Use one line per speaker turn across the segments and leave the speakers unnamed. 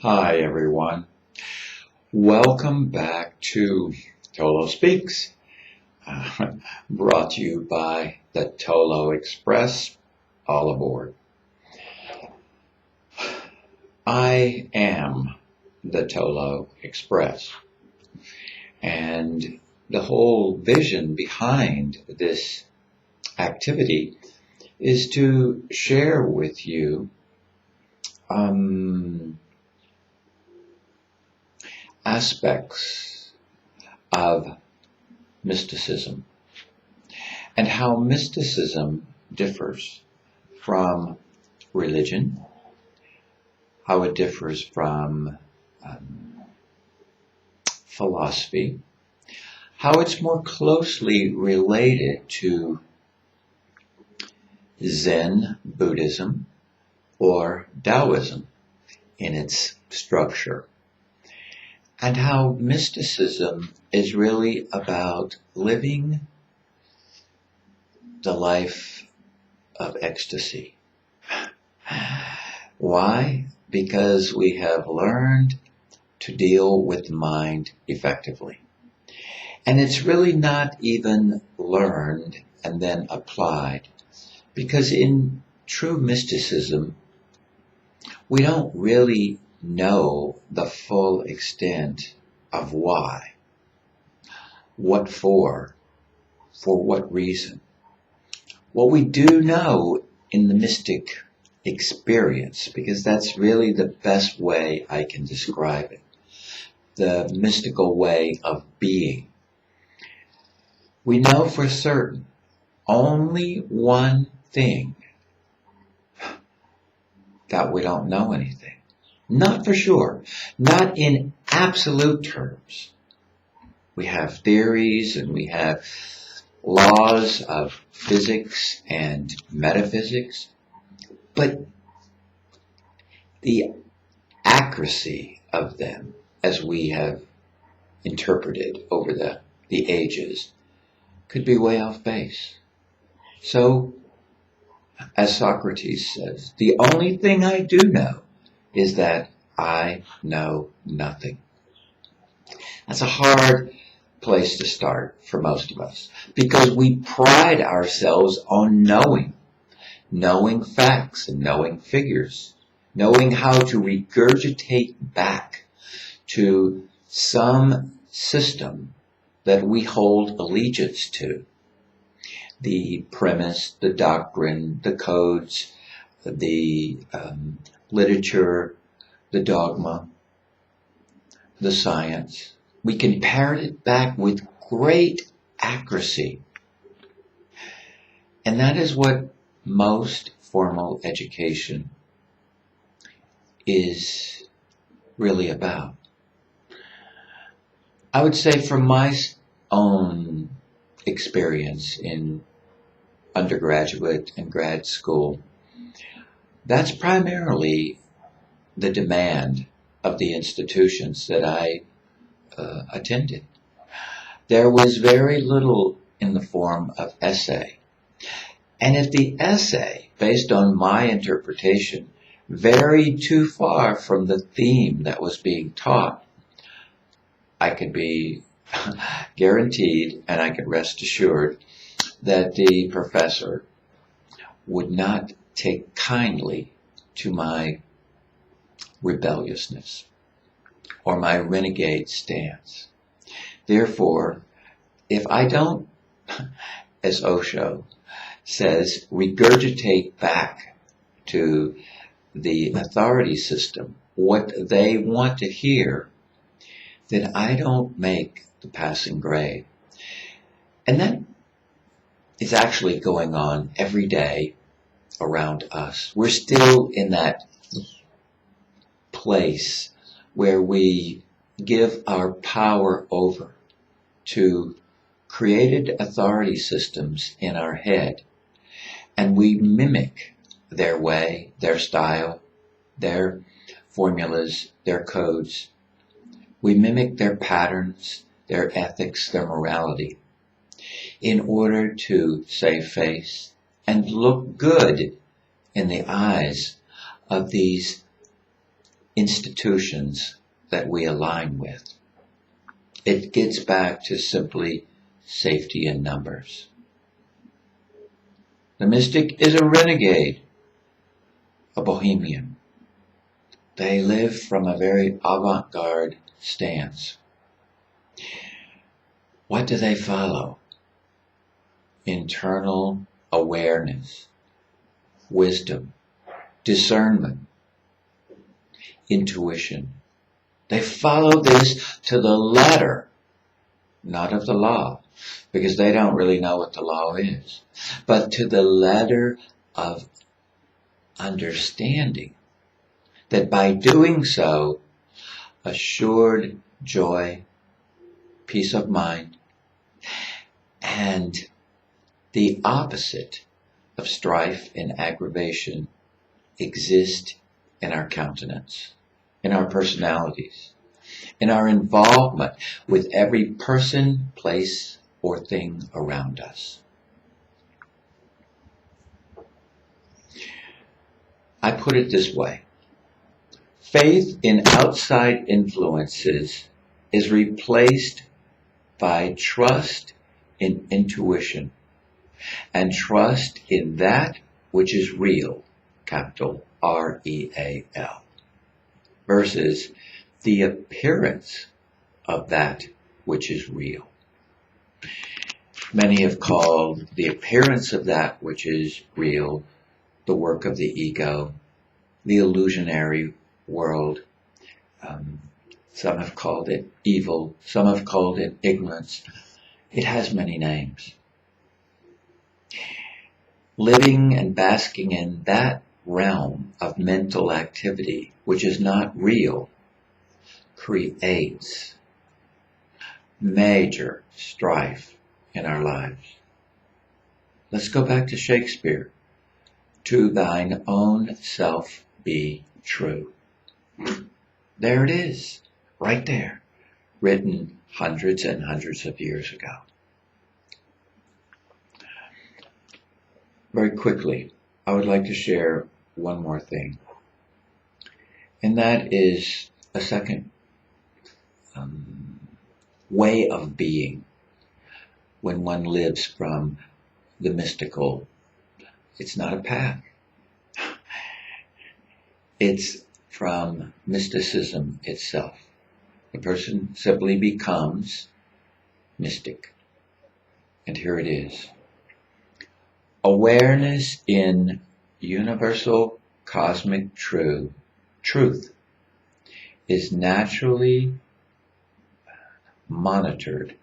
Hi everyone. Welcome back to Tolo Speaks, brought to you by the Tolo Express. All aboard. I am the Tolo Express, and the whole vision behind this activity is to share with you aspects of mysticism and how mysticism differs from religion, how it differs from philosophy, how it's more closely related to Zen Buddhism or Taoism in its structure, and how mysticism is really about living the life of ecstasy. Why? Because we have learned to deal with the mind effectively. And it's really not even learned and then applied, because in true mysticism, we don't really know the full extent of why, what for what reason. What we do know in the mystic experience, because that's really the best way I can describe it, the mystical way of being. We know for certain only one thing, that we don't know anything. Not for sure, not in absolute terms. We have theories and we have laws of physics and metaphysics, but the accuracy of them, as we have interpreted over the ages, could be way off base. So, as Socrates says, the only thing I do know is that I know nothing. That's a hard place to start for most of us, because we pride ourselves on knowing facts and knowing figures, knowing how to regurgitate back to some system that we hold allegiance to. The premise, the doctrine, the codes, the literature, the dogma, the science. We can parrot it back with great accuracy. And that is what most formal education is really about. I would say from my own experience in undergraduate and grad school, that's primarily the demand of the institutions that I attended. There was very little in the form of essay. And if the essay, based on my interpretation, varied too far from the theme that was being taught, I could be guaranteed, and I could rest assured, that the professor would not take kindly to my rebelliousness or my renegade stance. Therefore, if I don't, as Osho says, regurgitate back to the authority system what they want to hear, then I don't make the passing grade. And that is actually going on every day around us. We're still in that place where we give our power over to created authority systems in our head, and we mimic their way, their style, their formulas, their codes. We mimic their patterns, their ethics, their morality, in order to save face and look good in the eyes of these institutions that we align with. It gets back to simply safety in numbers. The mystic is a renegade, a bohemian. They live from a very avant-garde stance. What do they follow? Internal awareness, wisdom, discernment, intuition. They follow this to the letter, not of the law, because they don't really know what the law is, but to the letter of understanding that by doing so, assured joy, peace of mind, and the opposite of strife and aggravation exist in our countenance, in our personalities, in our involvement with every person, place, or thing around us. I put it this way. Faith in outside influences is replaced by trust in intuition and trust in that which is real, capital R-E-A-L, versus the appearance of that which is real. Many have called the appearance of that which is real the work of the ego, the illusionary world. Some have called it evil. Some have called it ignorance. It has many names. Living and basking in that realm of mental activity, which is not real, creates major strife in our lives. Let's go back to Shakespeare. To thine own self be true. There it is, right there, written hundreds and hundreds of years ago. Very quickly, I would like to share one more thing, and that is a second way of being when one lives from the mystical. It's not a path. It's from mysticism itself. The person simply becomes mystic. And here it is. Awareness in universal cosmic truth is naturally monitored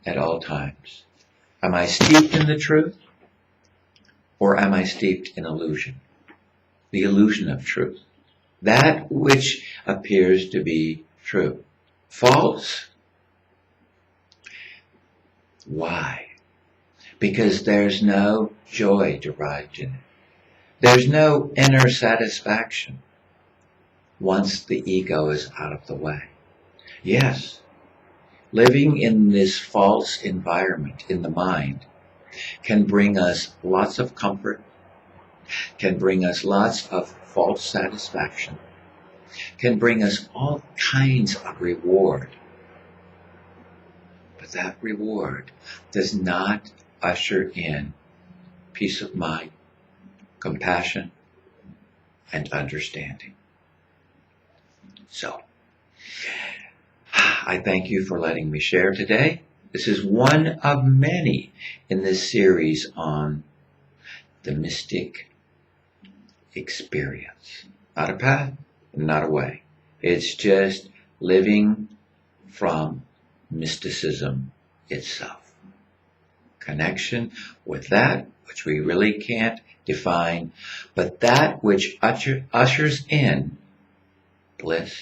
at all times. Am I steeped in the truth? Or am I steeped in illusion? The illusion of truth. That which appears to be true. False? Why? Because there's no joy derived in it. There's no inner satisfaction once the ego is out of the way. Yes, living in this false environment in the mind can bring us lots of comfort, can bring us lots of false satisfaction, can bring us all kinds of reward. But that reward does not usher in peace of mind, compassion, and understanding. So, I thank you for letting me share today. This is one of many in this series on the mystic experience. Not a path, not a way. It's just living from mysticism itself. Connection with that which we really can't define, but that which ushers in bliss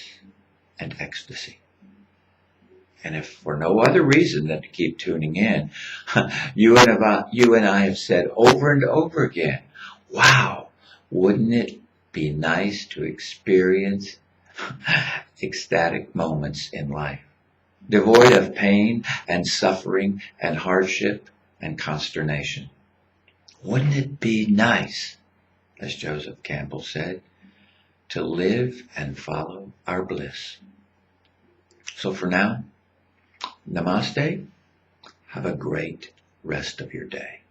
and ecstasy. And if for no other reason than to keep tuning in, you and I have said over and over again, wow, wouldn't it be nice to experience ecstatic moments in life, devoid of pain and suffering and hardship and consternation? Wouldn't it be nice, as Joseph Campbell said, to live and follow our bliss. So for now, namaste. Have a great rest of your day.